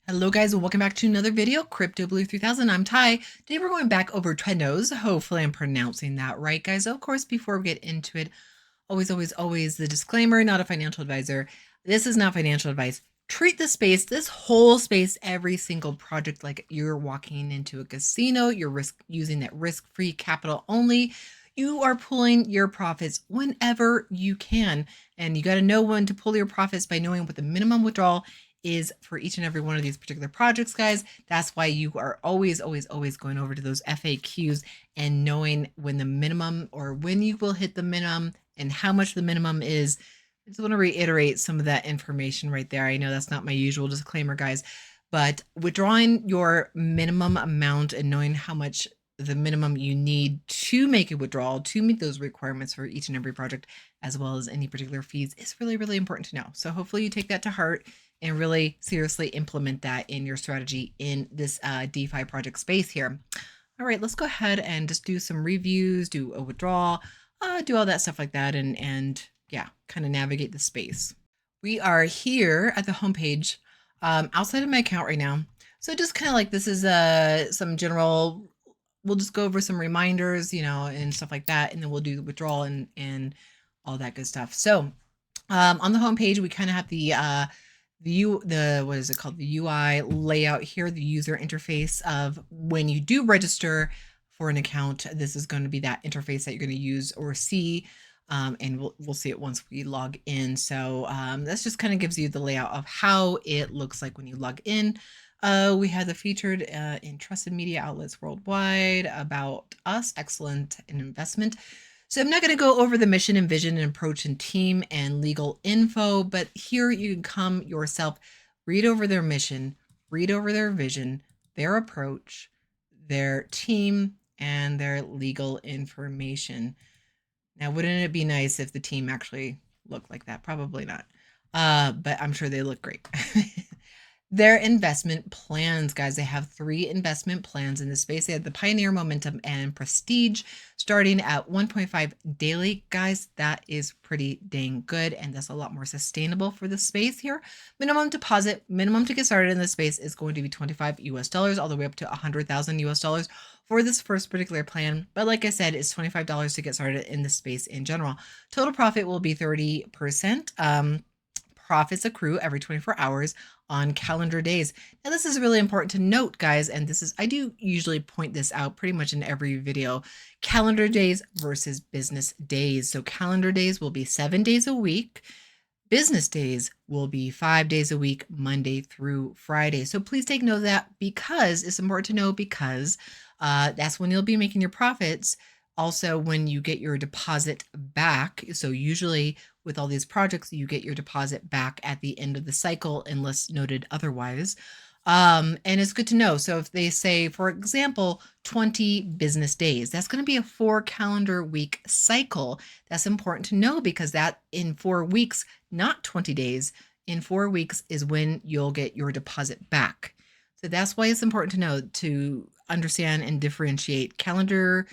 Hello guys, welcome back to another video, Crypto Blue 3000. I'm Ty. Today we're going back over Trenoz. Hopefully I'm pronouncing that right, guys. Of course, before we get into it, always the disclaimer, not a financial advisor. This is not financial advice. Treat the space, this whole space, every single project like you're walking into a casino. You're using that risk-free capital only. You are pulling your profits whenever you can. And you got to know when to pull your profits by knowing what the minimum withdrawal is for each and every one of these particular projects, guys. That's why you are always going over to those FAQs and knowing when the minimum or when you will hit the minimum and how much the minimum is. I just want to reiterate some of that information right there. I know that's not my usual disclaimer, guys, but withdrawing your minimum amount and knowing how much the minimum you need to make a withdrawal to meet those requirements for each and every project, as well as any particular fees, is really important to know. So hopefully you take that to heart and really seriously implement that in your strategy in this DeFi project space here. All right, let's go ahead and just do some reviews, do a withdrawal, do all that stuff like that, and yeah, kind of navigate the space. We are here at the homepage outside of my account right now. So just kind of like this is some general, we'll just go over some reminders, and stuff like that, and then we'll do the withdrawal and all that good stuff. So on the homepage, we kind of have the what is it called, the UI layout here, the user interface of when you do register for an account. This is going to be that interface that you're going to use or see, and we'll see it once we log in. So this just kind of gives you the layout of how it looks like when you log in. We have the featured in trusted media outlets worldwide, about us, excellent in investment. So I'm not going to go over the mission and vision and approach and team and legal info, but here you can come yourself, read over their mission, read over their vision, their approach, their team, and their legal information. Now, wouldn't it be nice if the team actually looked like that? Probably not, but I'm sure they look great. Their investment plans, guys. They have 3 investment plans in this space. They have the Pioneer, Momentum, and Prestige, starting at 1.5 daily, guys. That is pretty dang good, and that's a lot more sustainable for the space here. Minimum deposit, minimum to get started in this space is going to be $25 US, all the way up to $100,000 US for this first particular plan. But like I said, it's $25 to get started in this space in general. Total profit will be 30%. Profits accrue every 24 hours on calendar days. Now, this is really important to note, guys, and I do usually point this out pretty much in every video, calendar days versus business days. So calendar days will be 7 days a week. Business days will be 5 days a week, Monday through Friday. So please take note of that, because it's important to know, because that's when you'll be making your profits. Also, when you get your deposit back. So usually with all these projects, you get your deposit back at the end of the cycle, unless noted otherwise. And it's good to know. So if they say, for example, 20 business days, that's going to be a 4 calendar week cycle. That's important to know, because that in 4 weeks, not 20 days, in 4 weeks is when you'll get your deposit back. So that's why it's important to know, to understand and differentiate calendar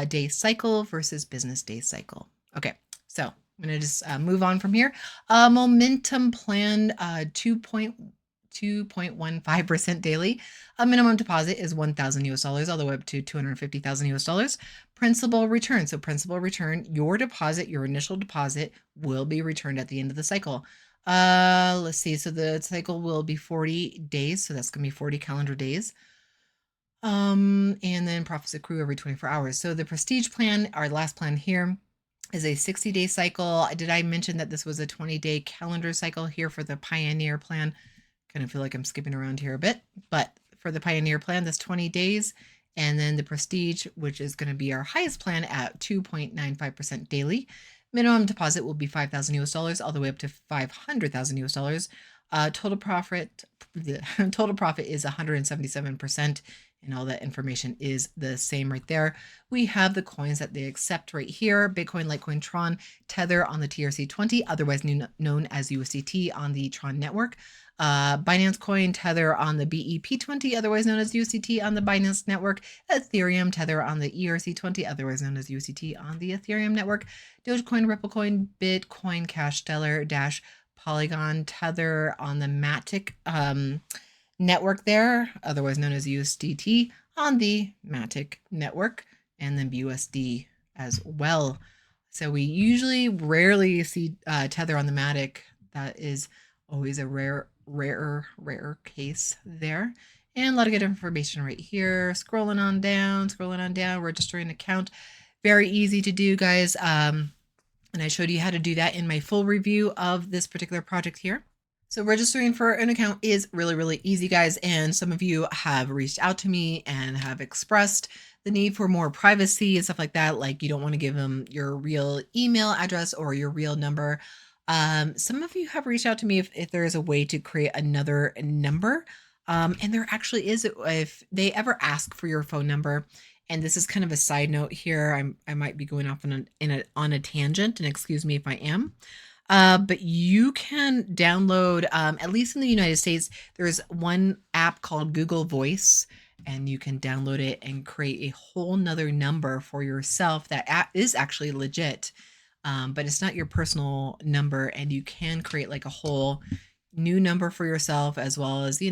day cycle versus business day cycle. Okay, so I'm going to just move on from here. Momentum plan, 2.15% daily. A minimum deposit is $1,000 all the way up to $250,000. Principal return. So principal return, your deposit, your initial deposit will be returned at the end of the cycle. Let's see. So the cycle will be 40 days. So that's going to be 40 calendar days. And then profits accrue every 24 hours. So the Prestige plan, our last plan here, is a 60-day cycle. Did I mention that this was a 20-day calendar cycle here for the Pioneer plan? Kind of feel like I'm skipping around here a bit, but for the Pioneer plan, that's 20 days. And then the Prestige, which is going to be our highest plan at 2.95% daily. Minimum deposit will be $5,000 all the way up to $500,000. Total profit is 177%. And all that information is the same right there. We have the coins that they accept right here: Bitcoin, Litecoin, Tron, Tether on the TRC20, otherwise known as USDT on the Tron network. Binance Coin, Tether on the BEP20, otherwise known as USDT on the Binance network. Ethereum, Tether on the ERC20, otherwise known as USDT on the Ethereum network. Dogecoin, Ripple Coin, Bitcoin Cash, Stellar, Dash, Polygon, Tether on the Matic network there, otherwise known as USDT, on the Matic network, and then BUSD as well. So we usually rarely see Tether on the Matic. That is always a rarer case there. And a lot of good information right here. Scrolling on down, registering account. Very easy to do, guys. And I showed you how to do that in my full review of this particular project here. So registering for an account is really, really easy, guys. And some of you have reached out to me and have expressed the need for more privacy and stuff like that. Like you don't want to give them your real email address or your real number. Some of you have reached out to me if there is a way to create another number. And there actually is, if they ever ask for your phone number. And this is kind of a side note here. I might be going off on a tangent, and excuse me if I am. But you can download, at least in the United States, there's one app called Google Voice, and you can download it and create a whole nother number for yourself that app is actually legit. But it's not your personal number, and you can create like a whole new number for yourself, as well as,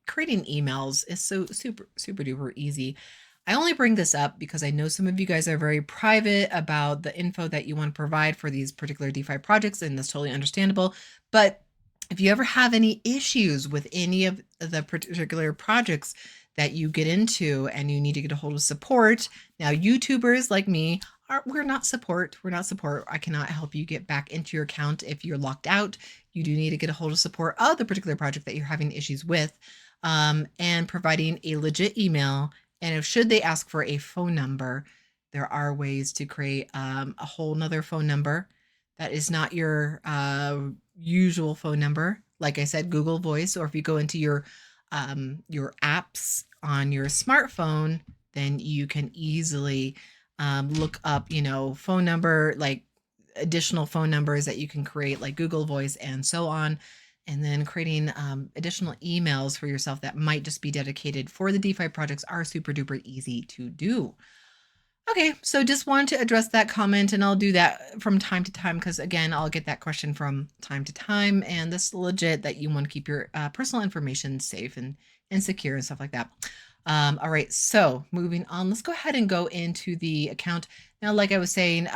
creating emails is so super duper easy. I only bring this up because I know some of you guys are very private about the info that you want to provide for these particular DeFi projects, and that's totally understandable. But if you ever have any issues with any of the particular projects that you get into and you need to get a hold of support, now YouTubers like me, we're not support. I cannot help you get back into your account if you're locked out. You do need to get a hold of support of the particular project that you're having issues with, and providing a legit email. And if should they ask for a phone number, there are ways to create a whole nother phone number that is not your usual phone number. Like I said, Google Voice, or if you go into your apps on your smartphone, then you can easily look up, phone number, like additional phone numbers that you can create, like Google Voice and so on. And then creating additional emails for yourself that might just be dedicated for the DeFi projects are super duper easy to do. Okay, so just wanted to address that comment, and I'll do that from time to time because, again, I'll get that question from time to time, and this is legit that you want to keep your personal information safe and secure and stuff like that. All right, so moving on, let's go ahead and go into the account. Now, like I was saying,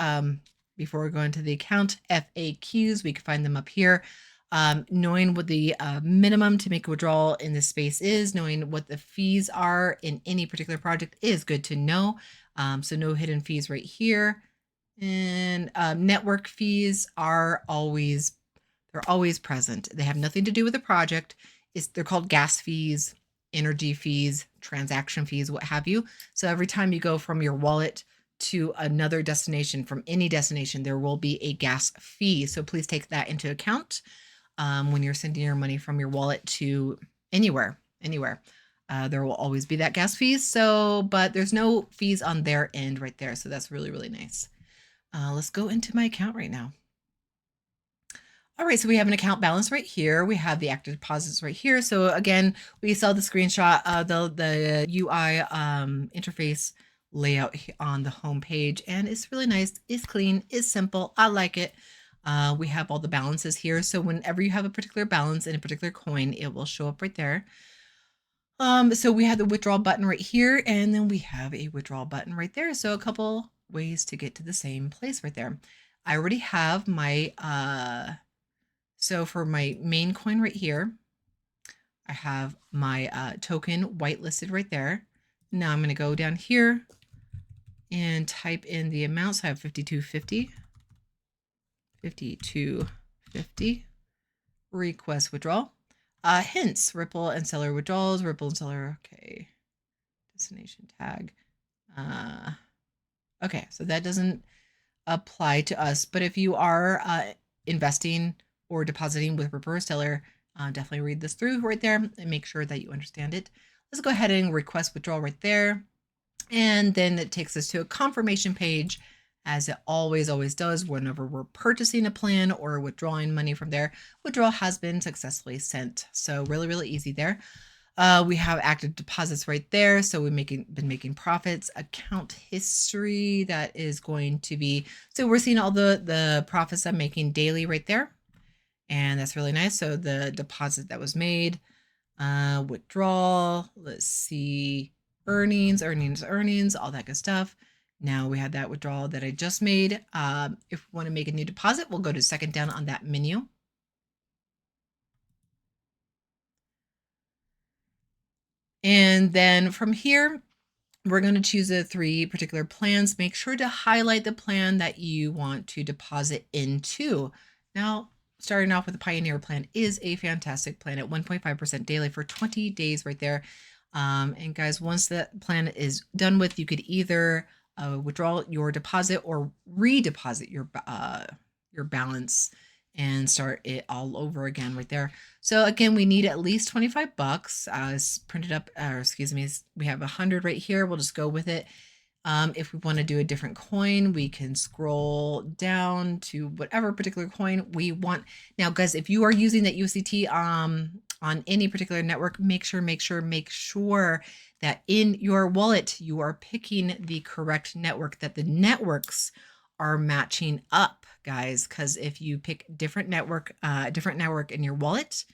before we go into the account, FAQs, we can find them up here. Knowing what the minimum to make a withdrawal in this space is, knowing what the fees are in any particular project is good to know. So no hidden fees right here. And network fees are always present. They have nothing to do with the project. They're called gas fees, energy fees, transaction fees, what have you. So every time you go from your wallet to another destination, from any destination, there will be a gas fee. So please take that into account when you're sending your money from your wallet to anywhere. There will always be that gas fee. So, but there's no fees on their end right there. So that's really, really nice. Let's go into my account right now. All right, so we have an account balance right here. We have the active deposits right here. So again, we saw the screenshot of the UI interface layout on the home page, and it's really nice. It's clean. It's simple. I like it. We have all the balances here. So whenever you have a particular balance in a particular coin, it will show up right there. So we have the withdrawal button right here, and then we have a withdrawal button right there. So a couple ways to get to the same place right there. I already have my, so for my main coin right here, I have my token whitelisted right there. Now I'm going to go down here and type in the amounts. I have 5250. 5250. Request withdrawal. Hints, Ripple and seller withdrawals, Ripple and seller, okay. Destination tag. Okay, so that doesn't apply to us, but if you are investing or depositing with Ripple or seller, definitely read this through right there and make sure that you understand it. Let's go ahead and request withdrawal right there. And then it takes us to a confirmation page, as it always does whenever we're purchasing a plan or withdrawing money from there. Withdrawal has been successfully sent. So really, really easy there. We have active deposits right there. So we've been making profits. Account history, that is going to be, so we're seeing all the profits I'm making daily right there. And that's really nice. So the deposit that was made, Withdrawal. Let's see. Earnings, all that good stuff. Now we have that withdrawal that I just made. If we want to make a new deposit, we'll go to second down on that menu. And then from here, we're going to choose the 3 particular plans. Make sure to highlight the plan that you want to deposit into. Now, starting off with the Pioneer plan is a fantastic plan at 1.5% daily for 20 days right there. And guys, once that plan is done with, you could either withdraw your deposit or redeposit your balance and start it all over again right there. So again, we need at least 25 bucks printed up, or excuse me, we have 100 right here. We'll just go with it. If we want to do a different coin, we can scroll down to whatever particular coin we want. Now, guys, if you are using that USDT on any particular network, make sure that in your wallet, you are picking the correct network, that the networks are matching up, guys. Because if you pick different network in your wallet,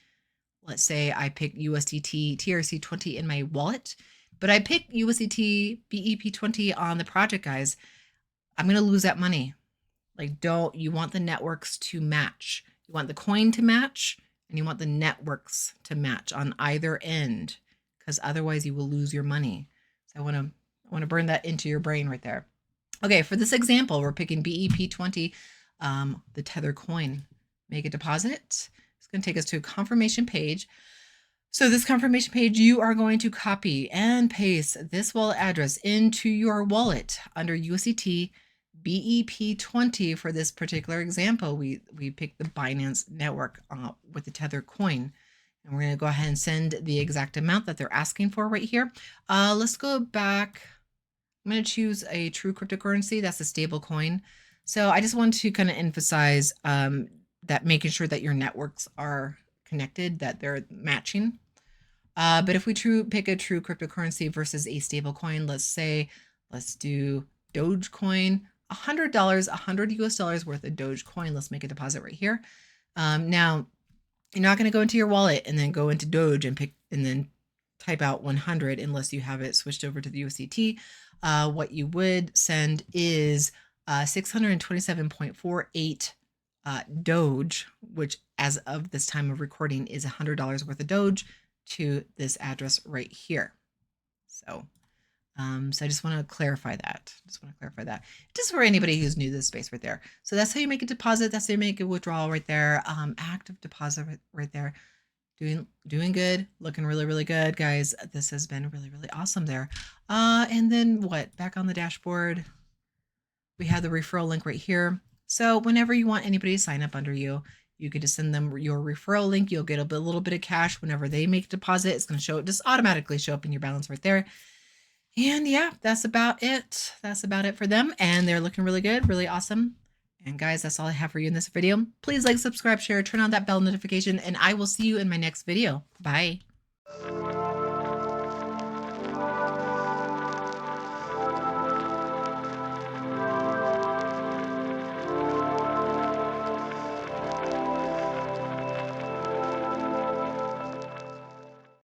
let's say I pick USDT TRC20 in my wallet, but I pick USDT BEP20 on the project, guys, I'm going to lose that money. Like, you want the networks to match. You want the coin to match, and you want the networks to match on either end, because otherwise you will lose your money. So I want to burn that into your brain right there. Okay, for this example, we're picking BEP20, the Tether coin. Make a deposit. It's going to take us to a confirmation page. So this confirmation page, you are going to copy and paste this wallet address into your wallet under USDT BEP20. For this particular example, we picked the Binance network with the Tether coin. And we're going to go ahead and send the exact amount that they're asking for right here. Let's go back. I'm going to choose a true cryptocurrency. That's a stable coin. So I just want to kind of emphasize that making sure that your networks are connected, that they're matching. But if we pick a true cryptocurrency versus a stable coin, let's do Dogecoin, $100, 100 US dollars worth of Dogecoin. Let's make a deposit right here. Now, you're not going to go into your wallet and then go into Doge and then type out 100 unless you have it switched over to the USDT. What you would send is 627.48 Doge, which as of this time of recording is $100 worth of Doge, to this address right here. So I just want to clarify that. Just for anybody who's new to this space right there. So that's how you make a deposit. That's how you make a withdrawal right there. Active deposit right there. Doing good. Looking really, really good, guys. This has been really, really awesome there. And then back on the dashboard, we have the referral link right here. So whenever you want anybody to sign up under you, you could just send them your referral link. You'll get a little bit of cash whenever they make a deposit. It's going to just automatically show up in your balance right there. And yeah, that's about it. That's about it for them. And they're looking really good, really awesome. And guys, that's all I have for you in this video. Please like, subscribe, share, turn on that bell notification, and I will see you in my next video. Bye.